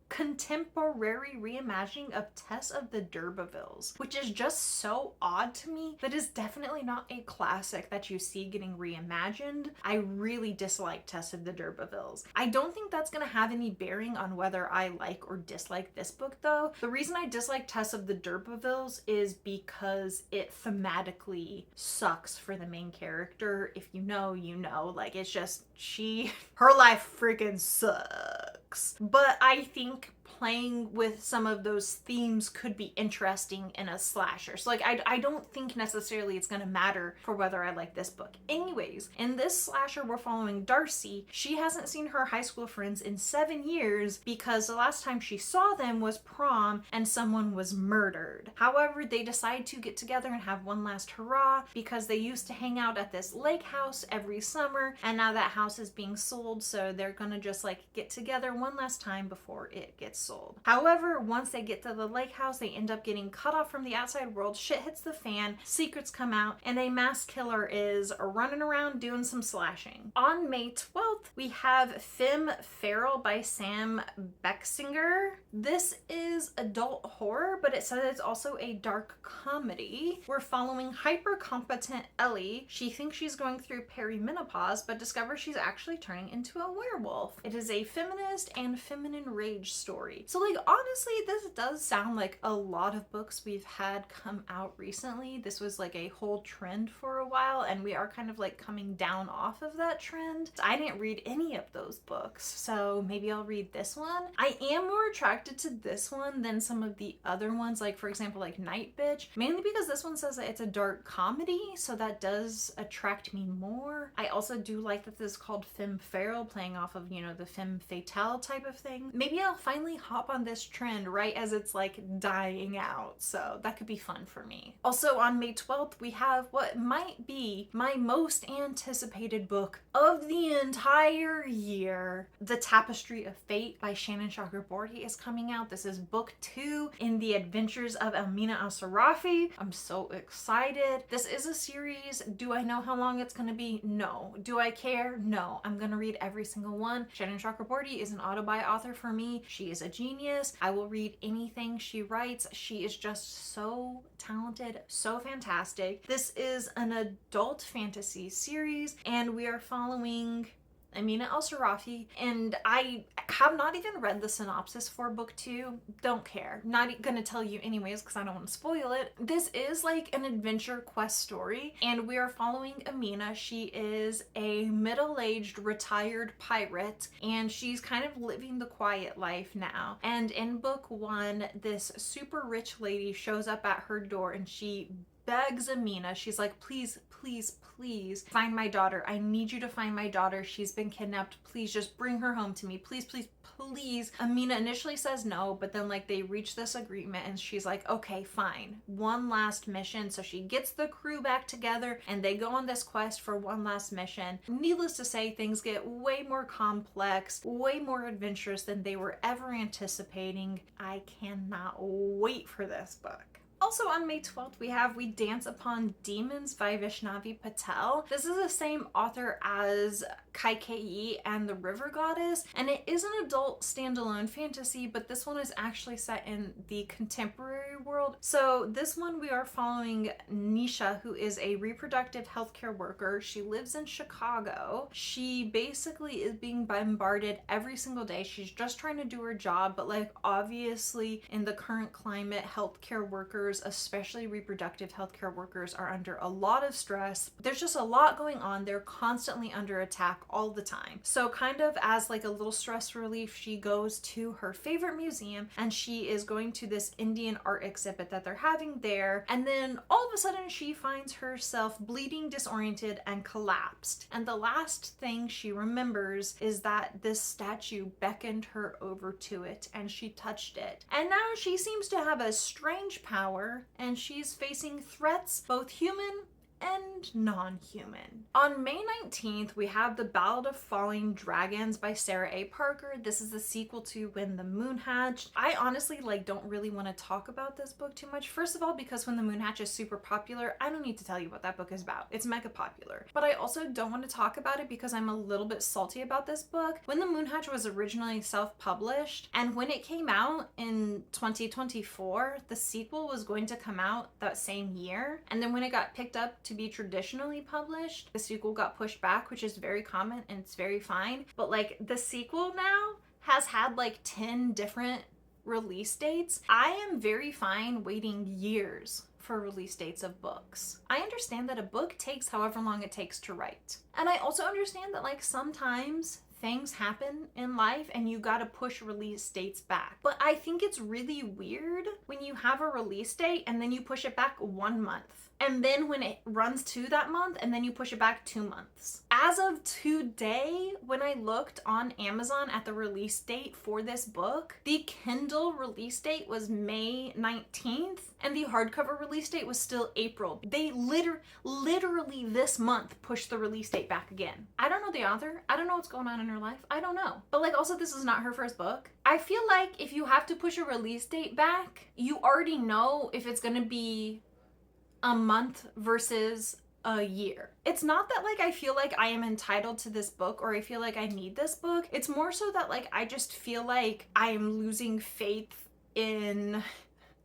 contemporary reimagining of Tess of the D'Urbervilles, which is just so odd to me. That is definitely not a classic that you see getting reimagined. I really dislike Tess of the D'Urbervilles. I don't think that's gonna have any bearing on whether I like or dislike this book though. The reason I dislike Tess of the D'Urbervilles is because it thematically sucks for the main character. If you know, you know. Like, it's just, her life freaking sucks. But I think playing with some of those themes could be interesting in a slasher. So like I don't think necessarily it's gonna matter for whether I like this book. Anyways, in this slasher we're following Darcy. She hasn't seen her high school friends in 7 years because the last time she saw them was prom and someone was murdered. However, they decide to get together and have one last hurrah because they used to hang out at this lake house every summer, and now that house is being sold, so they're gonna just like get together one last time before it gets sold. However, once they get to the lake house, they end up getting cut off from the outside world. Shit hits the fan, secrets come out, and a mass killer is running around doing some slashing. On May 12th, we have Femme Feral by Sam Bexinger. This is adult horror, but it says it's also a dark comedy. We're following hyper-competent Ellie. She thinks she's going through perimenopause, but discovers she's actually turning into a werewolf. It is a feminist and feminine rage story. So like honestly, this does sound like a lot of books we've had come out recently. This was like a whole trend for a while, and we are kind of like coming down off of that trend. I didn't read any of those books, so maybe I'll read this one. I am more attracted to this one than some of the other ones, like for example like Night Bitch, mainly because this one says that it's a dark comedy, so that does attract me more. I also do like that this is called Femme Feral, playing off of, you know, the femme fatale type of thing. Maybe I'll finally hop on this trend right as it's like dying out, so that could be fun for me. Also on May 12th, we have what might be my most anticipated book of the entire year. The Tapestry of Fate by Shannon Chakraborty is coming out. This is book 2 in the adventures of Amina Al-Sarafi. I'm so excited. This is a series. Do I know how long it's going to be? No. Do I care? No. I'm going to read every single one. Shannon Chakraborty is an autobi author for me. She is a genius. I will read anything she writes. She is just so talented, so fantastic. This is an adult fantasy series, and we are following Amina Al-Sarafi, and I have not even read the synopsis for book 2. Don't care. Not gonna tell you anyways because I don't want to spoil it. This is like an adventure quest story, and we are following Amina. She is a middle-aged retired pirate, and she's kind of living the quiet life now. And in book 1, this super rich lady shows up at her door and she begs Amina. She's like, please, please, please find my daughter. I need you to find my daughter. She's been kidnapped. Please just bring her home to me. Please, please, please. Amina initially says no, but then like they reach this agreement and she's like, okay, fine. One last mission. So she gets the crew back together and they go on this quest for one last mission. Needless to say, things get way more complex, way more adventurous than they were ever anticipating. I cannot wait for this book. Also on May 12th, we Dance Upon Demons by Vaishnavi Patel. This is the same author as Kaikeyi and the River Goddess, and it is an adult standalone fantasy, but this one is actually set in the contemporary world. So this one we are following Nisha, who is a reproductive healthcare worker. She lives in Chicago. She basically is being bombarded every single day. She's just trying to do her job, but like obviously in the current climate, healthcare workers, especially reproductive healthcare workers, are under a lot of stress. There's just a lot going on. They're constantly under attack all the time. So kind of as like a little stress relief, she goes to her favorite museum and she is going to this Indian art exhibit that they're having there. And then all of a sudden she finds herself bleeding, disoriented, and collapsed. And the last thing she remembers is that this statue beckoned her over to it and she touched it. And now she seems to have a strange power and she's facing threats, both human and non-human. On May 19th, we have The Ballad of Falling Dragons by Sarah A. Parker. This is the sequel to When the Moon Hatched. I honestly don't really want to talk about this book too much. First of all, because When the Moon Hatched is super popular, I don't need to tell you what that book is about. It's mega popular. But I also don't want to talk about it because I'm a little bit salty about this book. When the Moon Hatched was originally self-published, and when it came out in 2024, the sequel was going to come out that same year. And then when it got picked up to be traditionally published, the sequel got pushed back, which is very common and it's very fine. But like the sequel now has had like 10 different release dates. I am very fine waiting years for release dates of books. I understand that a book takes however long it takes to write. And I also understand that like sometimes things happen in life and you gotta push release dates back. But I think it's really weird when you have a release date and then you push it back 1 month. And then when it runs to that month, and then you push it back 2 months. As of today, when I looked on Amazon at the release date for this book, the Kindle release date was May 19th, and the hardcover release date was still April. They literally this month pushed the release date back again. I don't know the author. I don't know what's going on in her life. I don't know. But like, also, this is not her first book. I feel like if you have to push a release date back, you already know if it's gonna be a month versus a year. It's not that like I feel like I am entitled to this book or I feel like I need this book. It's more so that like I just feel like I am losing faith in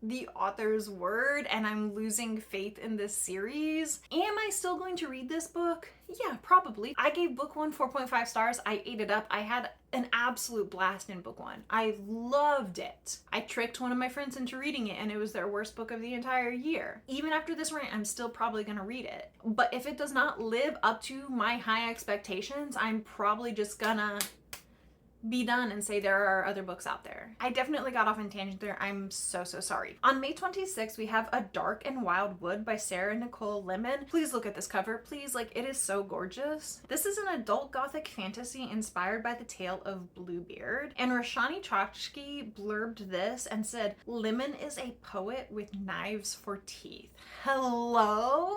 the author's word and I'm losing faith in this series. Am I still going to read this book? Yeah, probably. I gave book 1 4.5 stars. I ate it up. I had an absolute blast in book 1. I loved it. I tricked one of my friends into reading it and it was their worst book of the entire year. Even after this rant, I'm still probably gonna read it. But if it does not live up to my high expectations, I'm probably just gonna be done and say there are other books out there. I definitely got off on tangent there. I'm so sorry. On May 26th, we have A Dark and Wild Wood by Sarah Nicole Lemon. Please look at this cover. Please, like, it is so gorgeous. This is an adult gothic fantasy inspired by the tale of Bluebeard. And Roshani Chokshi blurbed this and said, "Lemon is a poet with knives for teeth." Hello?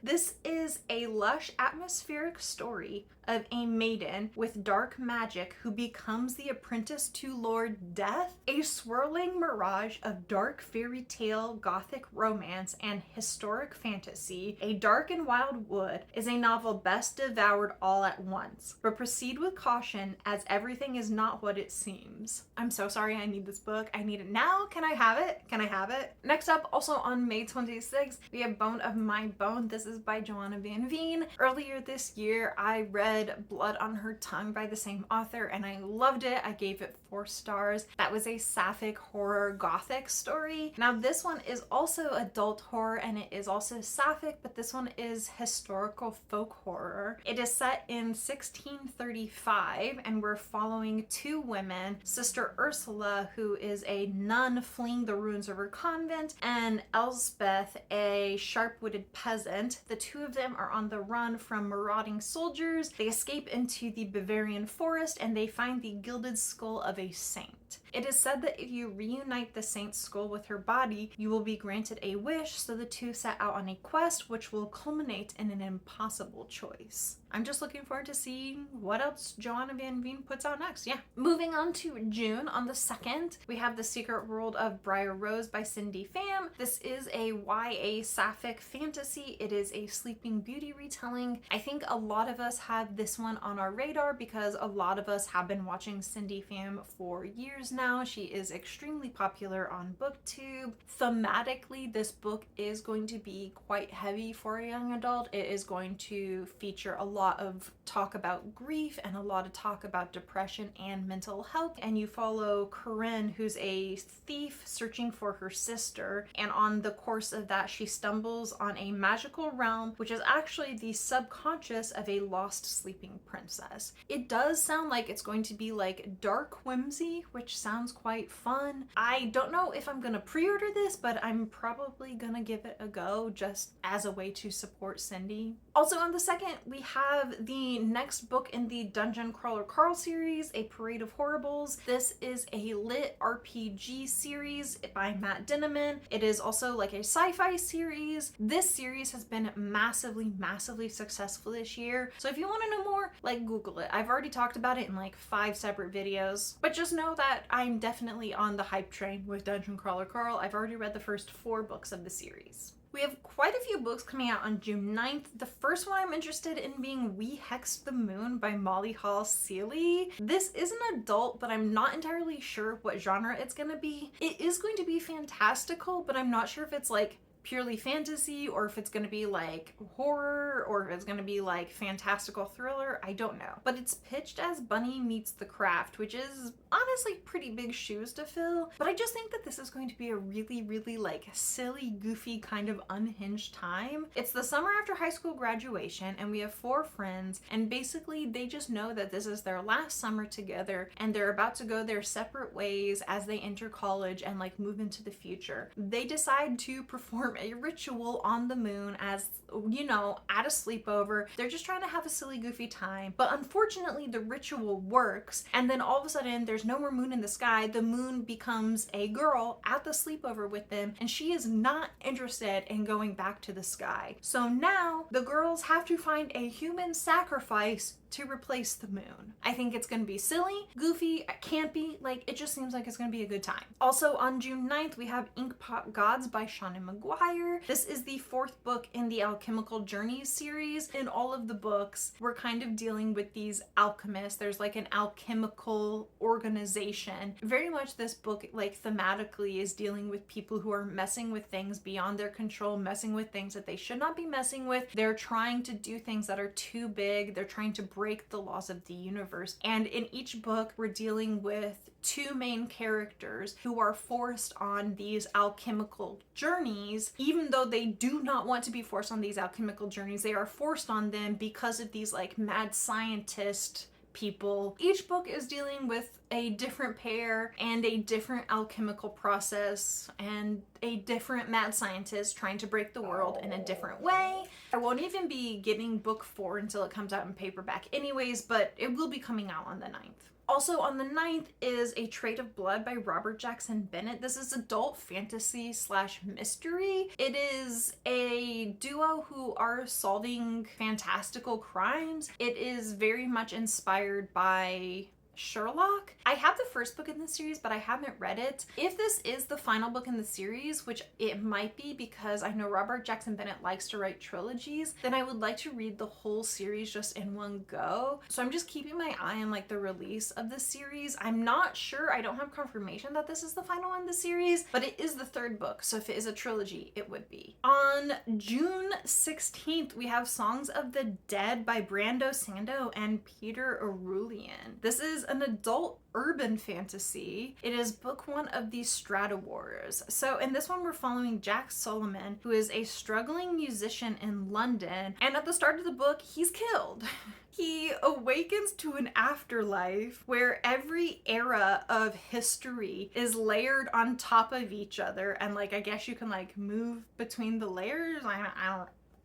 This is a lush atmospheric story of a maiden with dark magic who becomes the apprentice to Lord Death, a swirling mirage of dark fairy tale, gothic romance, and historic fantasy. A Dark and Wild Wood is a novel best devoured all at once, but proceed with caution as everything is not what it seems. I'm so sorry, I need this book. I need it now. Can I have it? Can I have it? Next up, also on May 26th, we have Bone of My Bone. This is by Joanna Van Veen. Earlier this year, I read Blood on Her Tongue by the same author and I loved it. I gave it 4 stars. That was a sapphic horror gothic story. Now this one is also adult horror and it is also sapphic, but this one is historical folk horror. It is set in 1635 and we're following 2 women, Sister Ursula, who is a nun fleeing the ruins of her convent, and Elsbeth, a sharp-witted peasant. The 2 of them are on the run from marauding soldiers. They escape into the Bavarian forest and they find the gilded skull of a saint. It is said that if you reunite the saint's skull with her body, you will be granted a wish, so the 2 set out on a quest which will culminate in an impossible choice. I'm just looking forward to seeing what else Joanna Van Veen puts out next. Yeah. Moving on to June, on the 2nd, we have The Secret World of Briar Rose by Cindy Pham. This is a YA sapphic fantasy. It is a Sleeping Beauty retelling. I think a lot of us have this one on our radar because a lot of us have been watching Cindy Pham for years now. She is extremely popular on BookTube. Thematically, this book is going to be quite heavy for a young adult. It is going to feature a lot of talk about grief and a lot of talk about depression and mental health. And you follow Corinne, who's a thief searching for her sister. And on the course of that, she stumbles on a magical realm, which is actually the subconscious of a lost sleeping princess. It does sound like it's going to be like dark whimsy, which sounds quite fun. I don't know if I'm gonna pre-order this, but I'm probably gonna give it a go just as a way to support Cindy. Also on the 2nd, we have the next book in the Dungeon Crawler Carl series, A Parade of Horribles. This is a lit RPG series by Matt Dinniman. It is also like a sci-fi series. This series has been massively successful this year. So if you want to know more, like, Google it. I've already talked about it in like 5 separate videos, but just know that I'm definitely on the hype train with Dungeon Crawler Carl. I've already read the first 4 books of the series. We have quite a few books coming out on June 9th. The first one I'm interested in being We Hexed the Moon by Molly Hall Seeley. This is an adult, but I'm not entirely sure what genre it's gonna be. It is going to be fantastical, but I'm not sure if it's like purely fantasy or if it's going to be like horror or if it's going to be like fantastical thriller. I don't know. But it's pitched as Bunny Meets the Craft, which is honestly pretty big shoes to fill. But I just think that this is going to be a really, really like silly, goofy, kind of unhinged time. It's the summer after high school graduation and we have 4 friends, and basically they just know that this is their last summer together and they're about to go their separate ways as they enter college and like move into the future. They decide to perform a ritual on the moon as, you know, at a sleepover. They're just trying to have a silly, goofy time. But unfortunately, the ritual works, and then all of a sudden there's no more moon in the sky. The moon becomes a girl at the sleepover with them, and she is not interested in going back to the sky. So now the girls have to find a human sacrifice to replace the moon. I think it's gonna be silly, goofy, campy, like it just seems like it's gonna be a good time. Also on June 9th, we have Inkpot Gods by Seanan McGuire. This is the 4th book in the Alchemical Journeys series. In all of the books, we're kind of dealing with these alchemists. There's like an alchemical organization. Very much this book, like thematically, is dealing with people who are messing with things beyond their control, messing with things that they should not be messing with. They're trying to do things that are too big. They're trying to break the laws of the universe. And in each book, we're dealing with 2 main characters who are forced on these alchemical journeys. Even though they do not want to be forced on these alchemical journeys, they are forced on them because of these like mad scientist people. Each book is dealing with a different pair and a different alchemical process and a different mad scientist trying to break the world in a different way. I won't even be getting book 4 until it comes out in paperback anyways, but it will be coming out on the 9th. Also on the 9th is A Trait of Blood by Robert Jackson Bennett. This is adult fantasy / mystery. It is a duo who are solving fantastical crimes. It is very much inspired by Sherlock. I have the first book in the series, but I haven't read it. If this is the final book in the series, which it might be because I know Robert Jackson Bennett likes to write trilogies, then I would like to read the whole series just in one go. So I'm just keeping my eye on like the release of the series. I'm not sure, I don't have confirmation that this is the final one in the series, but it is the 3rd book. So if it is a trilogy, it would be. On June 16th, we have Songs of the Dead by Brando Sando and Peter Arulian. This is an adult urban fantasy. It is book 1 of the Strata Wars. So in this one, we're following Jack Solomon, who is a struggling musician in London. And at the start of the book, he's killed. He awakens to an afterlife where every era of history is layered on top of each other. And like, I guess you can like move between the layers.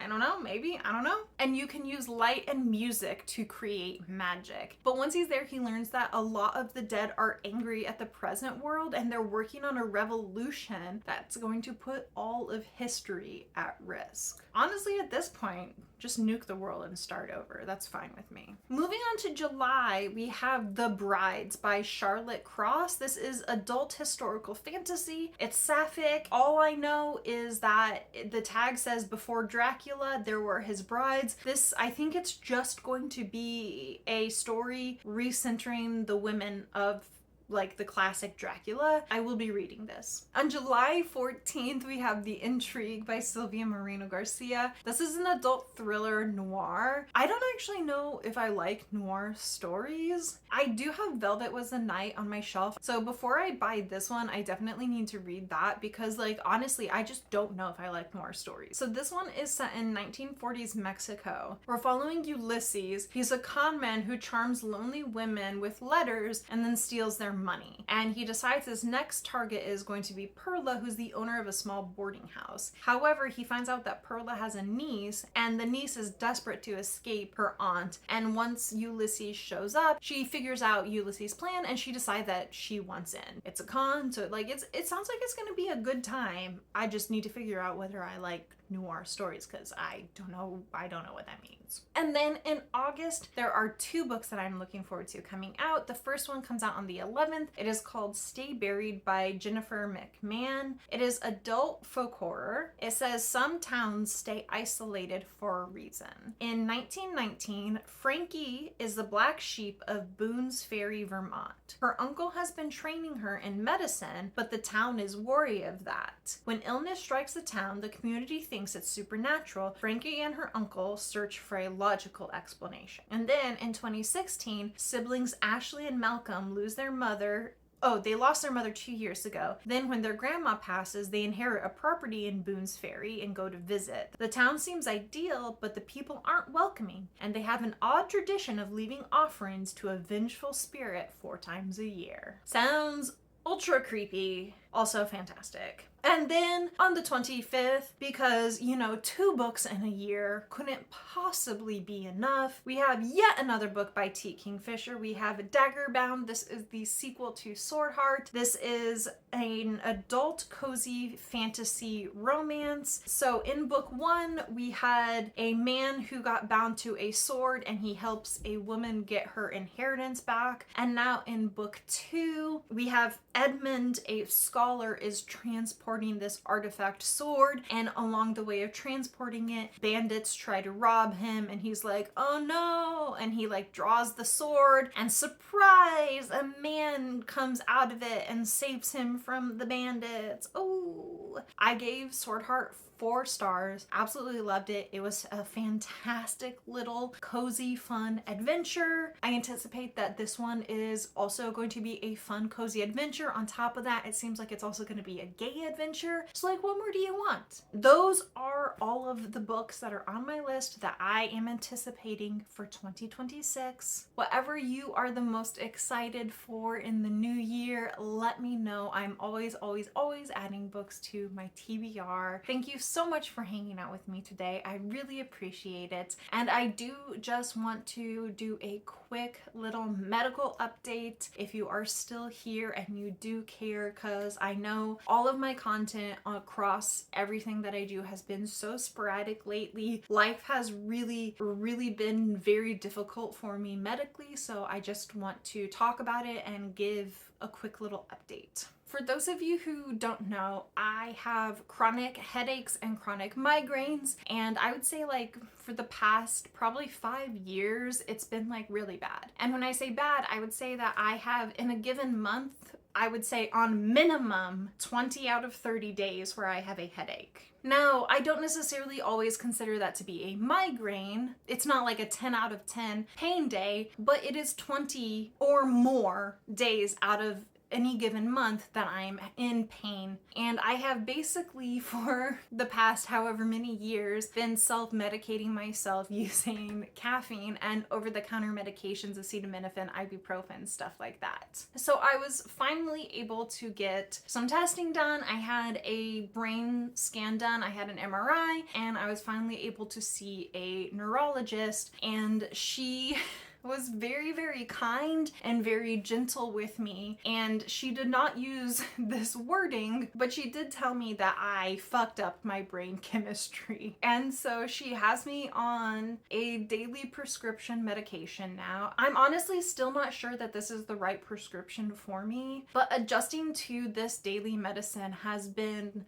I don't know, maybe, I don't know. And you can use light and music to create magic. But once he's there, he learns that a lot of the dead are angry at the present world and they're working on a revolution that's going to put all of history at risk. Honestly, at this point, just nuke the world and start over. That's fine with me. Moving on to July, we have The Brides by Charlotte Cross. This is adult historical fantasy. It's sapphic. All I know is that the tag says before Dracula, there were his brides. This, I think it's just going to be a story recentering the women of like the classic Dracula. I will be reading this. On July 14th, we have The Intrigue by Silvia Moreno Garcia. This is an adult thriller noir. I don't actually know if I like noir stories. I do have Velvet Was the Night on my shelf. So before I buy this one, I definitely need to read that because like, honestly, I just don't know if I like noir stories. So this one is set in 1940s Mexico. We're following Ulysses. He's a con man who charms lonely women with letters and then steals their money. And he decides his next target is going to be Perla, who's the owner of a small boarding house. However, he finds out that Perla has a niece, and the niece is desperate to escape her aunt. And once Ulysses shows up, she figures out Ulysses' plan and she decides that she wants in. It's a con, so like it sounds like it's gonna be a good time. I just need to figure out whether I like noir stories, because I don't know what that means. And then in August, there are 2 books that I'm looking forward to coming out. The first one comes out on the 11th. It is called Stay Buried by Jennifer McMahon. It is adult folk horror. It says some towns stay isolated for a reason. In 1919, Frankie is the black sheep of Boone's Ferry, Vermont. Her uncle has been training her in medicine, but the town is wary of that. When illness strikes the town, the community thinks it's supernatural. Frankie and her uncle search for a logical explanation. And then in 2016, siblings Ashley and Malcolm lose their mother. Oh, they lost their mother 2 years ago. Then when their grandma passes, they inherit a property in Boone's Ferry and go to visit. The town seems ideal, but the people aren't welcoming, and they have an odd tradition of leaving offerings to a vengeful spirit 4 times a year. Sounds ultra creepy, also fantastic. And then on the 25th, because, 2 books in a year couldn't possibly be enough, we have yet another book by T. Kingfisher. We have Daggerbound. This is the sequel to Swordheart. This is an adult cozy fantasy romance. So in book 1, we had a man who got bound to a sword and he helps a woman get her inheritance back. And now in book 2, we have Edmund, a scholar, is transporting this artifact sword, and along the way of transporting it, bandits try to rob him, and he's like, oh no, and he draws the sword, and surprise, a man comes out of it and saves him from the bandits. Oh, I gave Swordheart 4 stars. Absolutely loved it. It was a fantastic little cozy fun adventure. I anticipate that this one is also going to be a fun cozy adventure. On top of that, it seems like it's also going to be a gay adventure. So what more do you want? Those are all of the books that are on my list that I am anticipating for 2026. Whatever you are the most excited for in the new year, let me know. I'm always adding books to my TBR. Thank you so much for hanging out with me today. I really appreciate it. And I do just want to do a quick little medical update if you are still here and you do care, because I know all of my content across everything that I do has been so sporadic lately. Life has really been very difficult for me medically, so I just want to talk about it and give a quick little update. For those of you who don't know, I have chronic headaches and chronic migraines, and I would say for the past probably 5 years, it's been really bad. And when I say bad, I would say that I have, in a given month, I would say on minimum 20 out of 30 days where I have a headache. Now, I don't necessarily always consider that to be a migraine. It's not like a 10 out of 10 pain day, but it is 20 or more days out of any given month that I'm in pain. And I have basically for the past however many years been self-medicating myself using caffeine and over-the-counter medications, acetaminophen, ibuprofen, stuff like that. So I was finally able to get some testing done. I had a brain scan done, I had an MRI, and I was finally able to see a neurologist, and she was very kind and very gentle with me, and she did not use this wording, but she did tell me that I fucked up my brain chemistry. And so she has me on a daily prescription medication now. I'm honestly still not sure that this is the right prescription for me, but adjusting to this daily medicine has been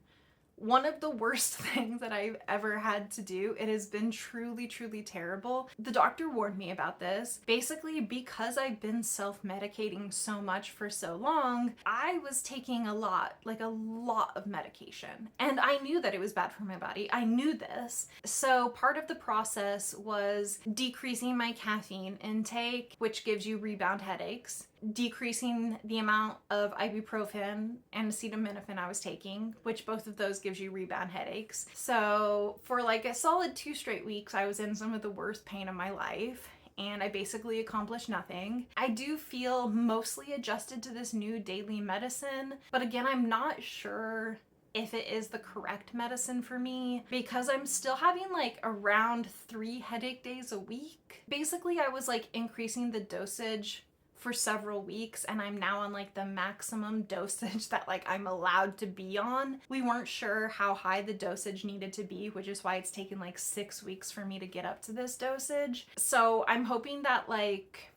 one of the worst things that I've ever had to do. It has been truly terrible. The doctor warned me about this. Basically, because I've been self-medicating so much for so long, I was taking a lot of medication. And I knew that it was bad for my body. I knew this. So part of the process was decreasing my caffeine intake, which gives you rebound headaches, decreasing the amount of ibuprofen and acetaminophen I was taking, which both of those gives you rebound headaches. So for a solid 2 straight weeks, I was in some of the worst pain of my life, and I basically accomplished nothing. I do feel mostly adjusted to this new daily medicine, but again, I'm not sure if it is the correct medicine for me, because I'm still having around 3 headache days a week. Basically, I was increasing the dosage for several weeks, and I'm now on like the maximum dosage that like I'm allowed to be on. We weren't sure how high the dosage needed to be, which is why it's taken like 6 weeks for me to get up to this dosage. So I'm hoping that like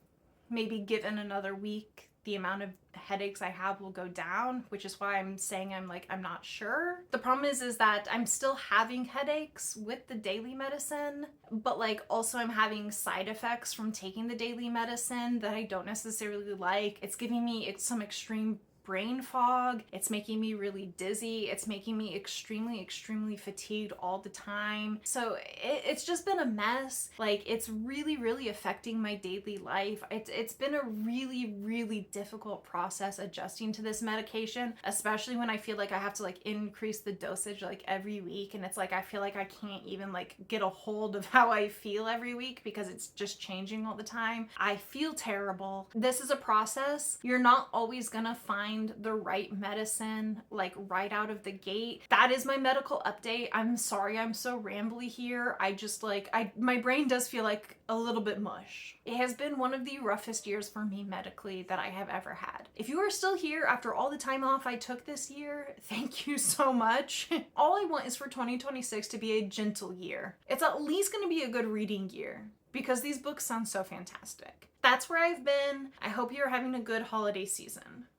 maybe given another week, the amount of headaches I have will go down, which is why I'm saying I'm not sure. The problem is that I'm still having headaches with the daily medicine, but like also I'm having side effects from taking the daily medicine that I don't necessarily like. It's giving me some extreme brain fog. It's making me really dizzy. It's making me extremely fatigued all the time. So it's just been a mess. Like, it's really affecting my daily life. It's been a really difficult process adjusting to this medication, especially when I feel like I have to like increase the dosage like every week, and it's like I feel like I can't even like get a hold of how I feel every week because it's just changing all the time. I feel terrible. This is a process. You're not always gonna find the right medicine like right out of the gate. That is my medical update. I'm sorry I'm so rambly here. I just like my brain does feel like a little bit mush. It has been one of the roughest years for me medically that I have ever had. If you are still here after all the time off I took this year, thank you so much. All I want is for 2026 to be a gentle year. It's at least going to be a good reading year because these books sound so fantastic. That's where I've been. I hope you're having a good holiday season.